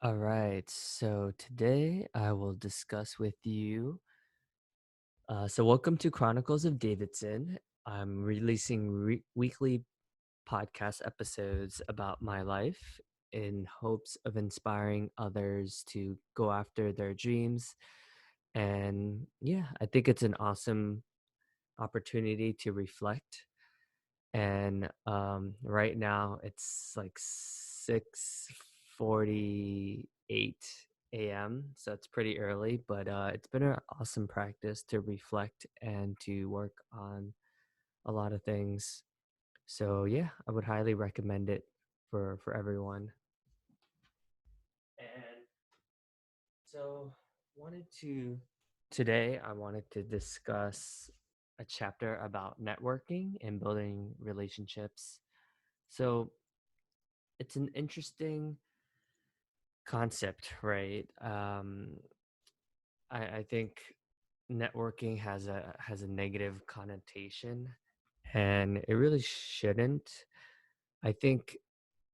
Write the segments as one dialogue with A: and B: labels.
A: All right, so today I will discuss with you. Welcome to Chronicles of Davidson. I'm releasing weekly podcast episodes about my life in hopes of inspiring others to go after their dreams. And yeah, I think it's an awesome opportunity to reflect. And right now it's like 6:48 a.m. So it's pretty early, but it's been an awesome practice to reflect and to work on a lot of things. So yeah, I would highly recommend it for everyone. And so wanted to today I wanted to discuss a chapter about networking and building relationships. So it's an interesting concept, right? I think networking has a negative connotation, and it really shouldn't. I think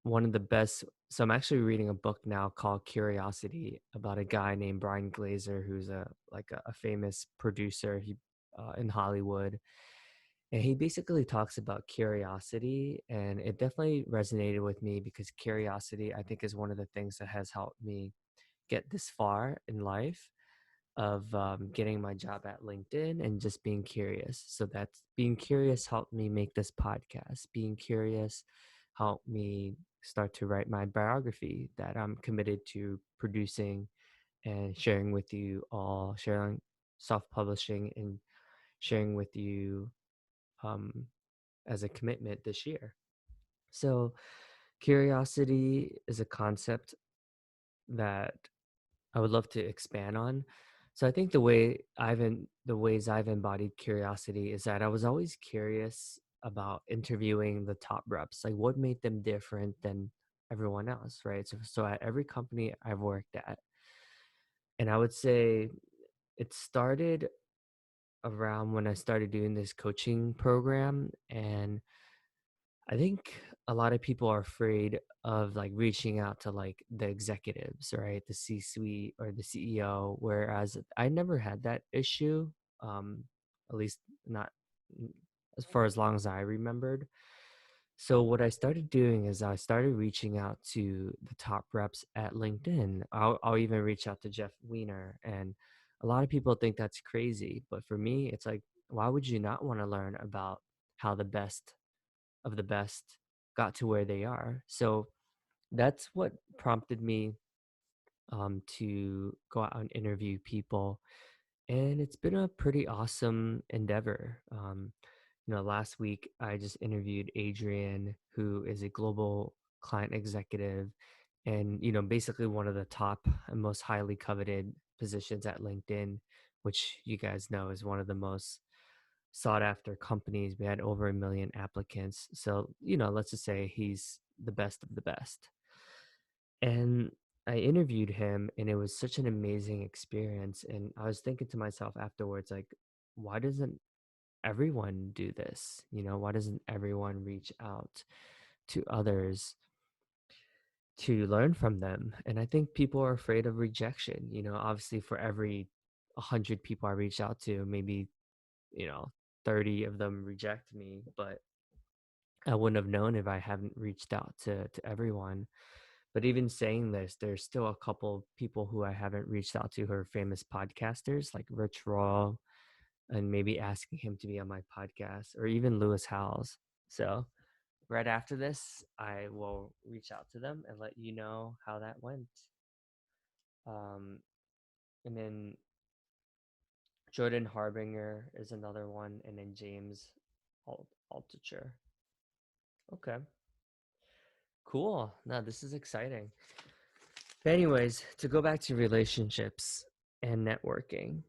A: one of the best. So I'm actually reading a book now called Curiosity about a guy named Brian Glazer, who's a famous producer in Hollywood, and he basically talks about curiosity, and it definitely resonated with me because curiosity, I think, is one of the things that has helped me get this far in life of getting my job at LinkedIn and just being curious. So that's being curious helped me make this podcast. Being curious helped me start to write my biography that I'm committed to producing and sharing with you all, sharing self-publishing and sharing with you um, as a commitment this year. So curiosity is a concept that I would love to expand on. So I think the ways I've embodied curiosity is that I was always curious about interviewing the top reps, like what made them different than everyone else, right? So at every company I've worked at, and I would say it started around when I started doing this coaching program, and I think a lot of people are afraid of like reaching out to like the executives, right? The C suite or the CEO, whereas I never had that issue, um, at least not n- as far as long as I remembered. So what I started doing is I started reaching out to the top reps at LinkedIn. I'll even reach out to Jeff Weiner, and a lot of people think that's crazy, but for me, it's like, why would you not want to learn about how the best of the best got to where they are? So that's what prompted me to go out and interview people. And it's been a pretty awesome endeavor. Last week I just interviewed Adrian, who is a global client executive and, basically one of the top and most highly coveted positions at LinkedIn, which you guys know is one of the most sought after companies. We had over 1 million applicants. So, let's just say he's the best of the best. And I interviewed him and it was such an amazing experience. And I was thinking to myself afterwards, like, why doesn't everyone do this? Why doesn't everyone reach out to others to learn from them? And I think people are afraid of rejection. Obviously, for every 100 people I reach out to, maybe you know 30 of them reject me, but I wouldn't have known if I haven't reached out to everyone. But even saying this, there's still a couple people who I haven't reached out to who are famous podcasters like Rich Roll, and maybe asking him to be on my podcast, or even Lewis Howes. So right after this I will reach out to them and let you know how that went. Um and then Jordan Harbinger is another one, and then James Altucher. Okay, cool. Now this is exciting. But anyways, to go back to relationships and networking.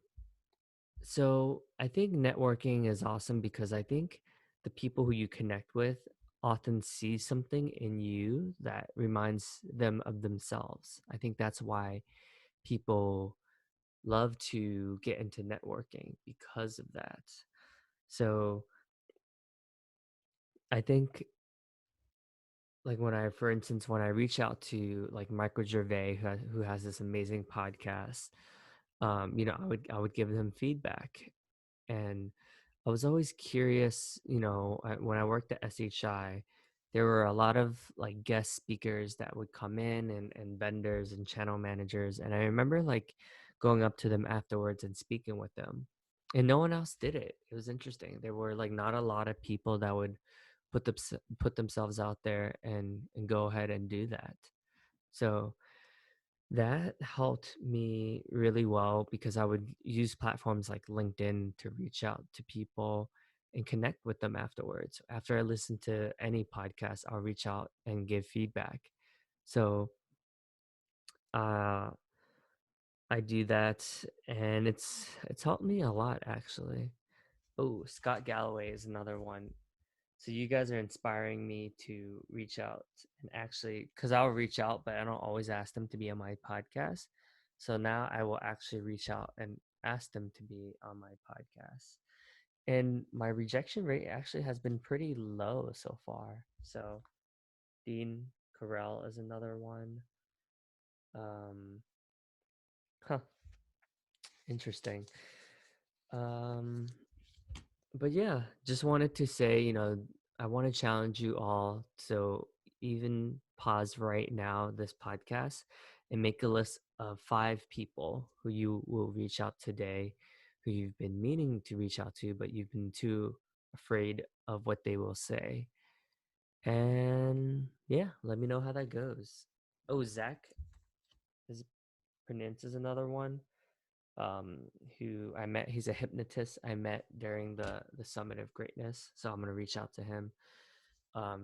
A: So I think networking is awesome because I think the people who you connect with often see something in you that reminds them of themselves. I think that's why people love to get into networking because of that. So I think like when I, for instance, when I reach out to like Michael Gervais, who has this amazing podcast, I would give him feedback, and I was always curious. When I worked at SHI, there were a lot of like guest speakers that would come in, and vendors and channel managers, and I remember like going up to them afterwards and speaking with them, and no one else did it. It was interesting. There were like not a lot of people that would put themselves out there and go ahead and do that. So that helped me really well because I would use platforms like LinkedIn to reach out to people and connect with them afterwards. After I listen to any podcast, I'll reach out and give feedback. So uh, I do that, and it's helped me a lot actually. Oh, Scott Galloway is another one. So you guys are inspiring me to reach out and actually, because I'll reach out, but I don't always ask them to be on my podcast. So now I will actually reach out and ask them to be on my podcast. And my rejection rate actually has been pretty low so far. So Dean Karrel is another one. Um, huh, interesting. Um, but yeah, just wanted to say, I want to challenge you all. So even pause right now, this podcast, and make a list of 5 people who you will reach out today, who you've been meaning to reach out to, but you've been too afraid of what they will say. And yeah, let me know how that goes. Oh, Zach is pronounced as another one. um, who I met. He's a hypnotist I met during the Summit of Greatness. So I'm gonna reach out to him.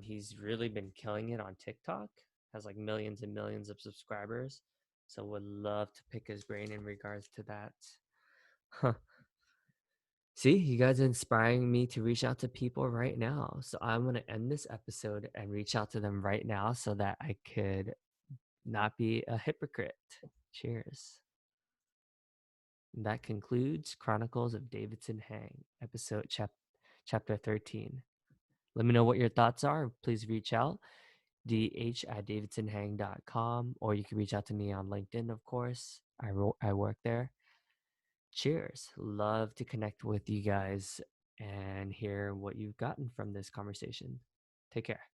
A: He's really been killing it on TikTok. Has like millions and millions of subscribers. So would love to pick his brain in regards to that. Huh. See, you guys are inspiring me to reach out to people right now. So I'm gonna end this episode and reach out to them right now so that I could not be a hypocrite. Cheers. That concludes Chronicles of Davidson Hang, chapter 13. Let me know what your thoughts are. Please reach out, dh@davidsonhang.com, or you can reach out to me on LinkedIn, of course. I work there. Cheers. Love to connect with you guys and hear what you've gotten from this conversation. Take care.